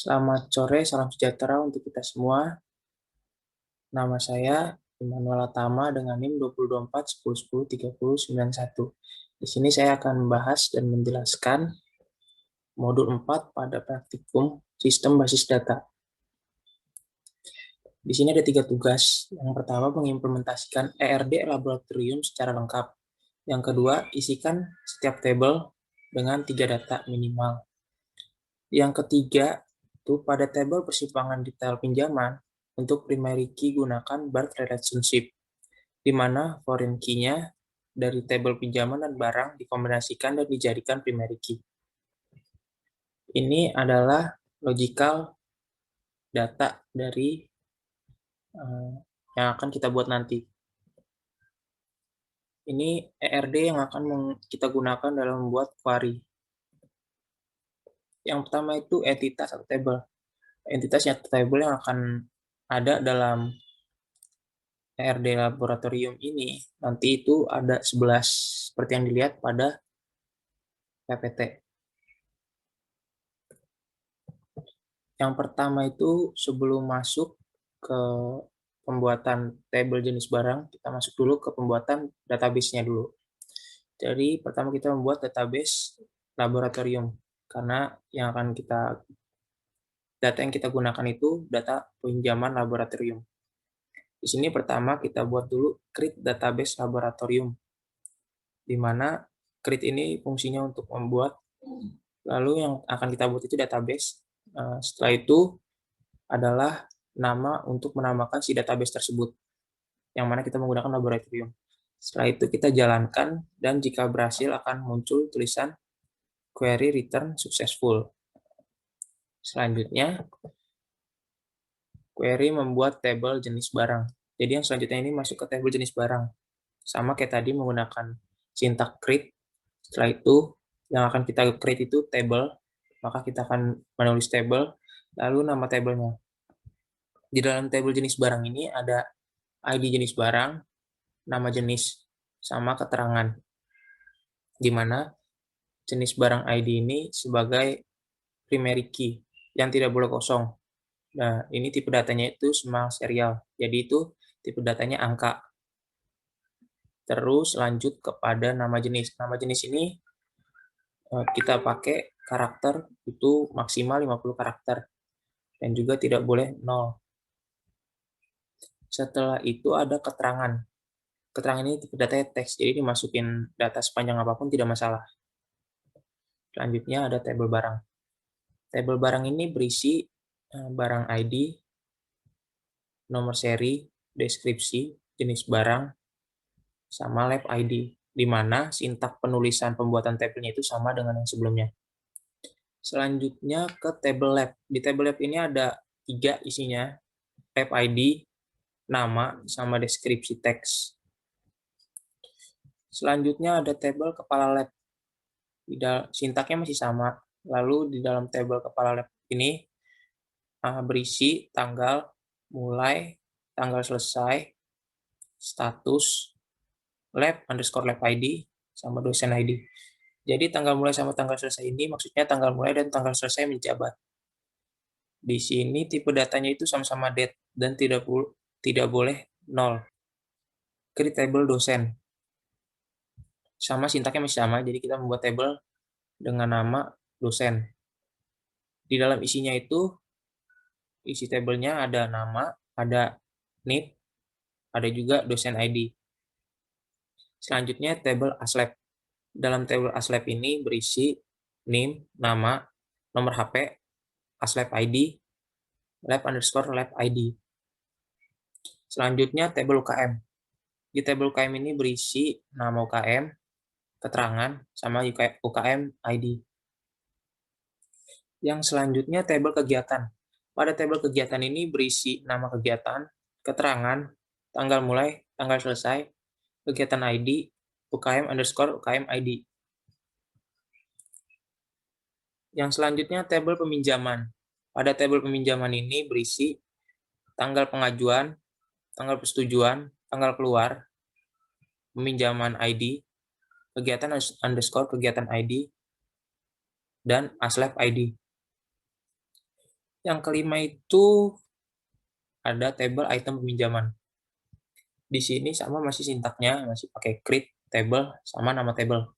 Selamat sore, salam sejahtera untuk kita semua. Nama saya Immanuel Atama dengan NIM 2024 10 10 30 91. Di sini saya akan membahas dan menjelaskan modul 4 pada praktikum sistem basis data. Di sini ada 3 tugas. Yang pertama, mengimplementasikan ERD laboratorium secara lengkap. Yang kedua, isikan setiap tabel dengan 3 data minimal. Yang ketiga, itu pada tabel persimpangan detail pinjaman, untuk primary key gunakan birth relationship, di mana foreign key-nya dari tabel pinjaman dan barang dikombinasikan dan dijadikan primary key. Ini adalah logical data dari yang akan kita buat nanti. Ini ERD yang akan kita gunakan dalam membuat query. Yang pertama itu entitas atau table. Entitas atau table yang akan ada dalam ERD laboratorium ini nanti itu ada 11 seperti yang dilihat pada PPT. Yang pertama itu sebelum masuk ke pembuatan tabel jenis barang, kita masuk dulu ke pembuatan database-nya dulu. Jadi pertama kita membuat database laboratorium karena data yang kita gunakan itu data pinjaman laboratorium. Di sini pertama kita buat dulu create database laboratorium, di mana create ini fungsinya untuk membuat, lalu yang akan kita buat itu database. Setelah itu adalah nama untuk menamakan si database tersebut, yang mana kita menggunakan laboratorium. Setelah itu kita jalankan, dan jika berhasil akan muncul tulisan query return successful. Selanjutnya, query membuat tabel jenis barang. Jadi yang selanjutnya ini masuk ke tabel jenis barang. Sama kayak tadi menggunakan syntax create. Setelah itu, yang akan kita create itu table, maka kita akan menulis table, lalu nama tabelnya. Di dalam tabel jenis barang ini ada ID jenis barang, nama jenis, sama keterangan, di mana jenis barang ID ini sebagai primary key yang tidak boleh kosong. Nah, ini tipe datanya itu small serial, jadi itu tipe datanya angka. Terus lanjut kepada nama jenis. Nama jenis ini kita pakai karakter itu maksimal 50 karakter dan juga tidak boleh 0. Setelah itu ada keterangan. Keterangan ini tipe datanya teks, jadi dimasukin data sepanjang apapun tidak masalah. Selanjutnya ada tabel barang. Tabel barang ini berisi barang ID, nomor seri, deskripsi, jenis barang, sama lab ID, di mana sintak penulisan pembuatan tabelnya itu sama dengan yang sebelumnya. Selanjutnya ke table lab. Di table lab ini ada 3 isinya, lab ID, nama, sama deskripsi teks. Selanjutnya ada tabel kepala lab. Sintaknya masih sama. Lalu di dalam tabel kepala lab ini berisi tanggal mulai, tanggal selesai, status, lab underscore lab ID, sama dosen ID. Jadi tanggal mulai sama tanggal selesai ini maksudnya tanggal mulai dan tanggal selesai menjabat. Di sini tipe datanya itu sama-sama date dan tidak boleh 0. Create table dosen. Sama sintaknya masih sama, jadi kita membuat table dengan nama dosen. Di dalam isinya itu, isi tabelnya ada nama, ada NIP, ada juga dosen ID. Selanjutnya table aslab. Dalam table aslab ini berisi NIM, nama, nomor HP, aslab ID, lab underscore lab ID. Selanjutnya table UKM. Di table UKM ini berisi nama UKM, keterangan, sama UKM ID. Yang selanjutnya table kegiatan. Pada table kegiatan ini berisi nama kegiatan, keterangan, tanggal mulai, tanggal selesai, kegiatan ID, UKM underscore UKM ID. Yang selanjutnya table peminjaman. Pada table peminjaman ini berisi tanggal pengajuan, tanggal persetujuan, tanggal keluar, peminjaman ID, kegiatan underscore kegiatan ID, dan aslab ID. Yang kelima itu ada table item peminjaman. Di sini sama masih sintaknya, masih pakai create table sama nama table.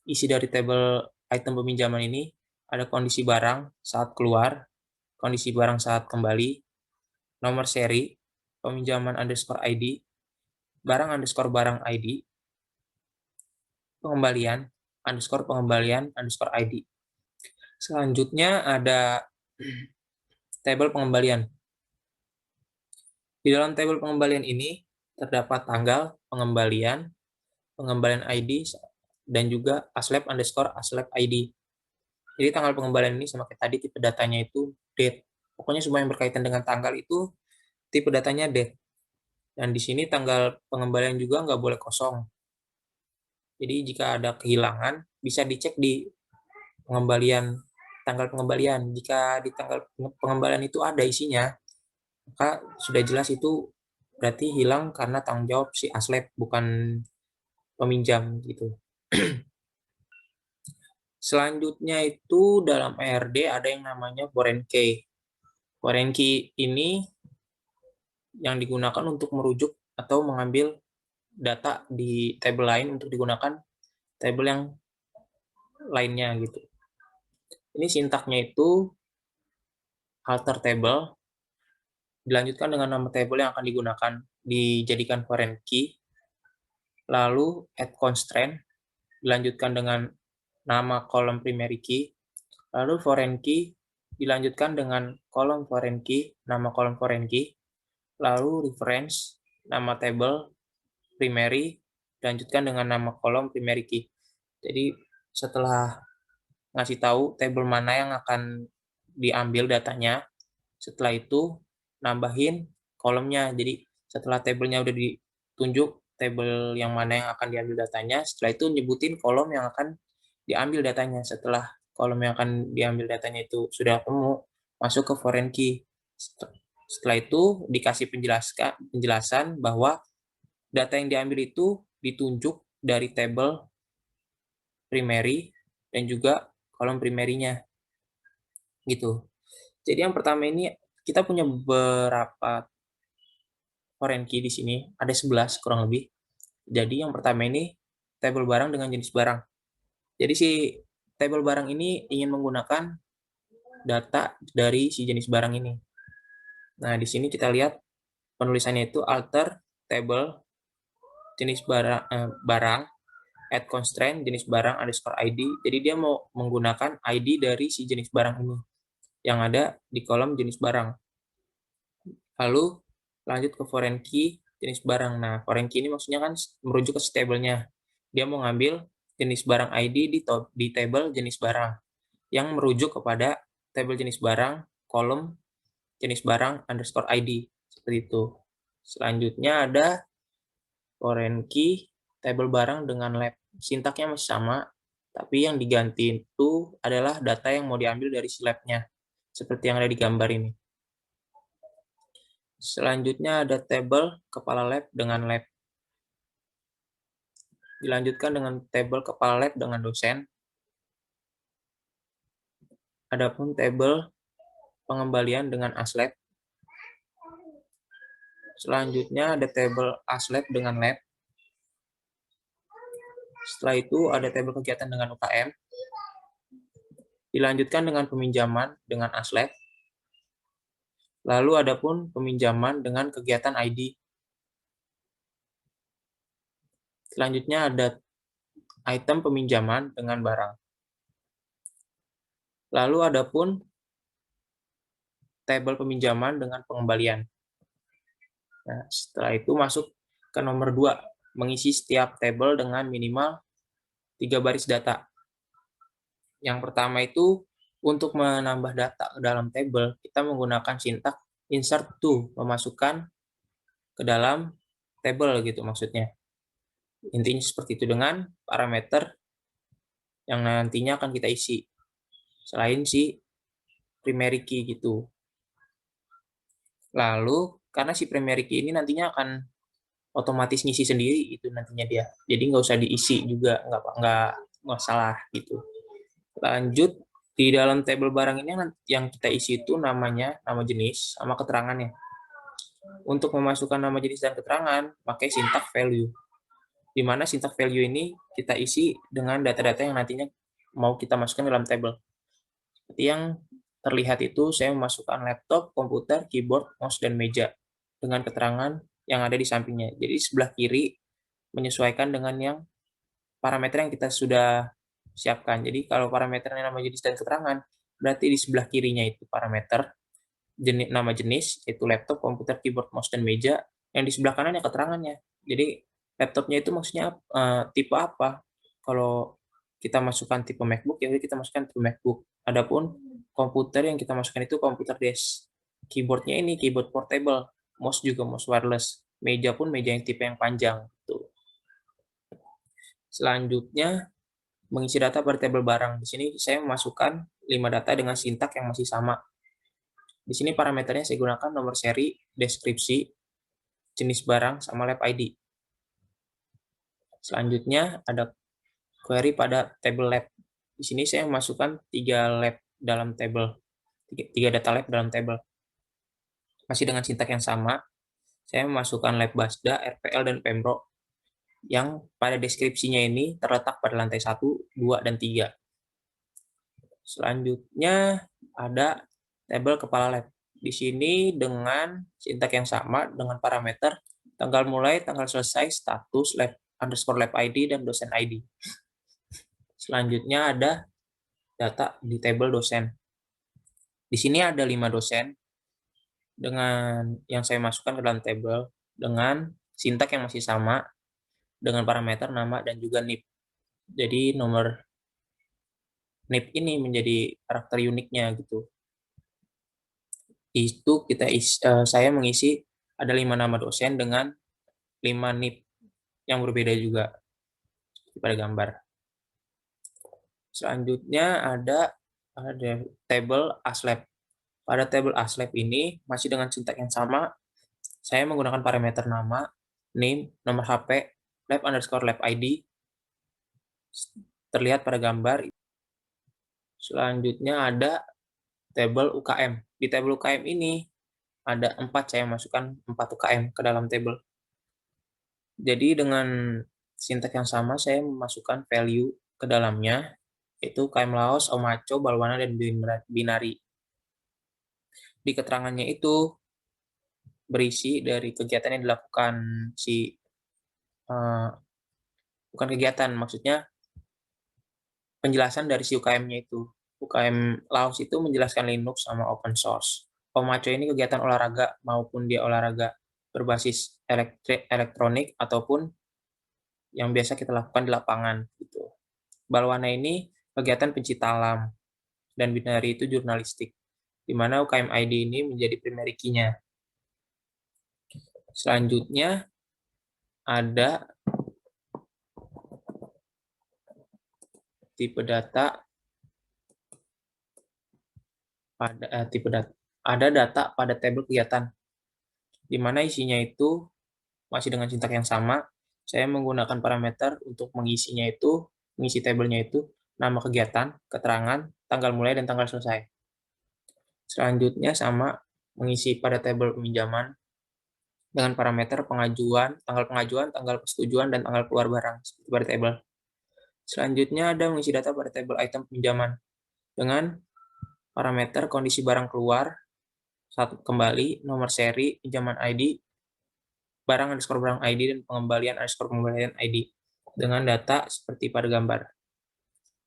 Isi dari table item peminjaman ini ada kondisi barang saat keluar, kondisi barang saat kembali, nomor seri, peminjaman underscore ID, barang underscore barang ID, pengembalian underscore ID. Selanjutnya ada tabel pengembalian. Di dalam tabel pengembalian ini terdapat tanggal pengembalian, pengembalian ID, dan juga aslab underscore aslab ID. Jadi tanggal pengembalian ini sama kayak tadi, tipe datanya itu date. Pokoknya semua yang berkaitan dengan tanggal itu tipe datanya date. Dan di sini tanggal pengembalian juga nggak boleh kosong. Jadi jika ada kehilangan, bisa dicek di pengembalian, tanggal pengembalian. Jika di tanggal pengembalian itu ada isinya, maka sudah jelas itu berarti hilang karena tanggung jawab si aslep, bukan peminjam gitu. Selanjutnya itu dalam ERD ada yang namanya foreign key. Foreign key ini yang digunakan untuk merujuk atau mengambil data di table lain untuk digunakan table yang lainnya gitu. Ini sintaknya itu alter table, dilanjutkan dengan nama table yang akan digunakan, dijadikan foreign key, lalu add constraint, dilanjutkan dengan nama kolom primary key, lalu foreign key, dilanjutkan dengan kolom foreign key, nama kolom foreign key, lalu reference, nama table primary, dilanjutkan dengan nama kolom primary key. Jadi setelah ngasih tahu table mana yang akan diambil datanya, setelah itu nambahin kolomnya. Jadi setelah tabelnya udah ditunjuk table yang mana yang akan diambil datanya, setelah itu nyebutin kolom yang akan diambil datanya. Setelah kolom yang akan diambil datanya itu sudah ketemu, masuk ke foreign key. Setelah itu dikasih penjelasan bahwa data yang diambil itu ditunjuk dari table primary dan juga kolom primary-nya gitu. Jadi yang pertama ini kita punya beberapa foreign key di sini, ada 11 kurang lebih. Jadi yang pertama ini table barang dengan jenis barang. Jadi si table barang ini ingin menggunakan data dari si jenis barang ini. Nah, di sini kita lihat penulisannya itu alter table jenis barang add constraint jenis barang underscore ID. Jadi dia mau menggunakan ID dari si jenis barang ini yang ada di kolom jenis barang. Lalu lanjut ke foreign key jenis barang. Nah, foreign key ini maksudnya kan merujuk ke table-nya. Dia mau ngambil jenis barang ID di table jenis barang yang merujuk kepada table jenis barang kolom jenis barang underscore ID. Seperti itu. Selanjutnya ada foreign key table barang dengan lab. Sintaknya masih sama, tapi yang diganti itu adalah data yang mau diambil dari si lab-nya. Seperti yang ada di gambar ini. Selanjutnya ada table kepala lab dengan lab. Dilanjutkan dengan table kepala lab dengan dosen. Adapun table pengembalian dengan aslab. Selanjutnya ada table aslab dengan lab. Setelah itu ada table kegiatan dengan UKM. Dilanjutkan dengan peminjaman dengan aslab. Lalu adapun peminjaman dengan kegiatan ID. Selanjutnya ada item peminjaman dengan barang. Lalu adapun tabel peminjaman dengan pengembalian. Nah, setelah itu masuk ke nomor 2, mengisi setiap tabel dengan minimal 3 baris data. Yang pertama itu untuk menambah data ke dalam tabel, kita menggunakan sintak insert to, memasukkan ke dalam tabel gitu maksudnya. Intinya seperti itu dengan parameter yang nantinya akan kita isi. Selain si primary key gitu. Lalu karena si primary key ini nantinya akan otomatis ngisi sendiri itu nantinya dia. Jadi nggak usah diisi juga, nggak salah gitu. Lanjut Di dalam tabel barang ini yang kita isi itu namanya, nama jenis, sama keterangannya. Untuk memasukkan nama jenis dan keterangan, pakai syntax value. Di mana syntax value ini kita isi dengan data-data yang nantinya mau kita masukkan dalam tabel. Seperti yang terlihat itu, saya memasukkan laptop, komputer, keyboard, mouse, dan meja dengan keterangan yang ada di sampingnya. Jadi sebelah kiri menyesuaikan dengan yang parameter yang kita sudah siapkan. Jadi kalau parameternya nama jenis dan keterangan, berarti di sebelah kirinya itu parameter nama jenis, yaitu laptop, komputer, keyboard, mouse, dan meja. Yang di sebelah kanan ya keterangannya. Jadi laptopnya itu maksudnya tipe apa. Kalau kita masukkan tipe MacBook, ya kita masukkan tipe MacBook. Adapun komputer yang kita masukkan itu komputer desk. Keyboardnya ini keyboard portable, mouse juga mouse wireless. Meja pun meja yang tipe yang panjang. Tuh. Selanjutnya, mengisi data pada tabel barang. Di sini saya memasukkan 5 data dengan sintak yang masih sama. Di sini parameternya saya gunakan nomor seri, deskripsi, jenis barang, sama lab ID. Selanjutnya ada query pada table lab. Di sini saya memasukkan 3 lab dalam table, 3 data lab dalam table. Masih dengan sintak yang sama, saya memasukkan lab BASDA, RPL, dan Pembro yang pada deskripsinya ini terletak pada lantai 1, 2, dan 3. Selanjutnya ada tabel kepala lab. Di sini dengan sintak yang sama dengan parameter tanggal mulai, tanggal selesai, status, lab underscore lab ID, dan dosen ID. Selanjutnya ada data di tabel dosen. Di sini ada 5 dosen dengan yang saya masukkan ke dalam tabel dengan sintak yang masih sama dengan parameter nama dan juga NIP. Jadi nomor NIP ini menjadi karakter uniknya gitu. Itu saya mengisi ada 5 nama dosen dengan 5 NIP yang berbeda juga pada gambar. Selanjutnya ada table aslab. Pada table aslab ini masih dengan sintak yang sama, saya menggunakan parameter nama, name, nomor HP, lab underscore lab ID, terlihat pada gambar. Selanjutnya ada table UKM. Di table UKM ini ada 4, saya masukkan 4 UKM ke dalam table. Jadi dengan sintak yang sama, saya memasukkan value ke dalamnya, yaitu UKM Laos, Omaco, Balwana, dan Binari. Di keterangannya itu berisi dari kegiatan yang dilakukan bukan kegiatan, maksudnya penjelasan dari si UKM-nya itu. UKM Laos itu menjelaskan Linux sama open source. Omaco ini kegiatan olahraga, maupun dia olahraga berbasis elektronik ataupun yang biasa kita lakukan di lapangan gitu. Balwana ini kegiatan pencinta alam, dan Binari itu jurnalistik, di mana UKM ID ini menjadi primary key-nya. Selanjutnya ada tipe data ada data pada tabel kegiatan, di mana isinya itu masih dengan sintak yang sama. Saya menggunakan parameter untuk mengisi tabelnya itu nama kegiatan, keterangan, tanggal mulai, dan tanggal selesai. Selanjutnya sama mengisi pada tabel peminjaman dengan parameter tanggal pengajuan, tanggal persetujuan, dan tanggal keluar barang seperti pada tabel. Selanjutnya ada mengisi data pada tabel item peminjaman dengan parameter kondisi barang keluar, kembali, nomor seri, pinjaman ID, barang underscore barang ID, dan pengembalian underscore pengembalian ID dengan data seperti pada gambar.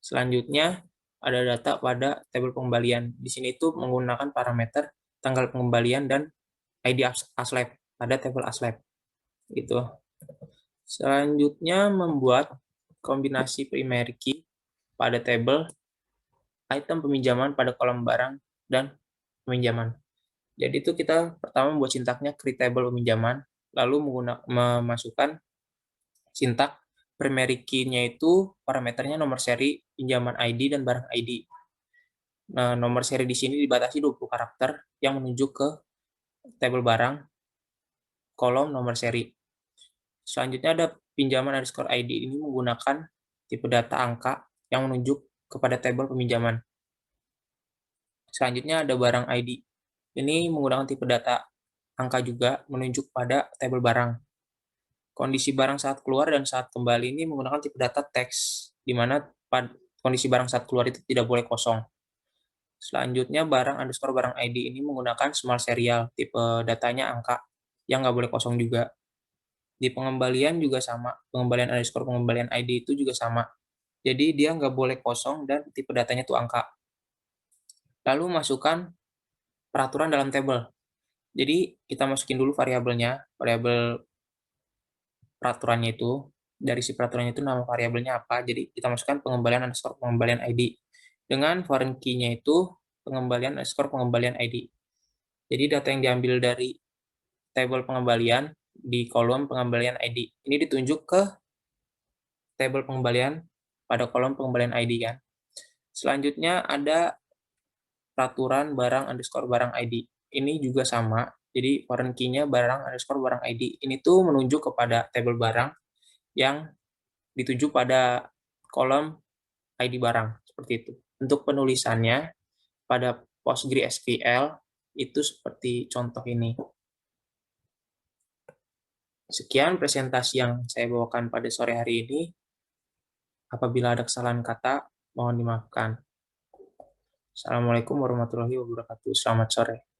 Selanjutnya ada data pada tabel pengembalian. Di sini itu menggunakan parameter tanggal pengembalian dan ID aslab pada tabel aslab. Gitu. Selanjutnya membuat kombinasi primary key pada tabel item peminjaman pada kolom barang dan peminjaman. Jadi itu kita pertama membuat sintaknya create table peminjaman, lalu memasukkan sintak primary key-nya itu parameternya nomor seri, pinjaman ID, dan barang ID. Nah, nomor seri di sini dibatasi 20 karakter yang menunjuk ke tabel barang, kolom nomor seri. Selanjutnya ada pinjaman underscore ID, ini menggunakan tipe data angka yang menunjuk kepada tabel peminjaman. Selanjutnya ada barang ID. Ini menggunakan tipe data angka juga menunjuk pada tabel barang. Kondisi barang saat keluar dan saat kembali ini menggunakan tipe data teks, di mana kondisi barang saat keluar itu tidak boleh kosong. Selanjutnya barang underscore barang ID ini menggunakan small serial, tipe datanya angka, yang nggak boleh kosong juga. Di pengembalian juga sama, pengembalian underscore pengembalian ID itu juga sama. Jadi dia nggak boleh kosong dan tipe datanya itu angka. Lalu masukkan peraturan dalam tabel. Jadi kita masukin dulu variabelnya, variabel peraturannya itu, dari si peraturannya itu nama variabelnya apa, jadi kita masukkan pengembalian underscore pengembalian ID. Dengan foreign key-nya itu pengembalian underscore pengembalian ID. Jadi data yang diambil dari tabel pengembalian di kolom pengembalian ID. Ini ditunjuk ke tabel pengembalian pada kolom pengembalian ID kan. Selanjutnya ada peraturan barang underscore barang ID. Ini juga sama, jadi foreign key-nya barang underscore barang ID. Ini tuh menunjuk kepada tabel barang yang dituju pada kolom ID barang, seperti itu. Untuk penulisannya pada PostgreSQL itu seperti contoh ini. Sekian presentasi yang saya bawakan pada sore hari ini. Apabila ada kesalahan kata, mohon dimaafkan. Assalamualaikum warahmatullahi wabarakatuh. Selamat sore.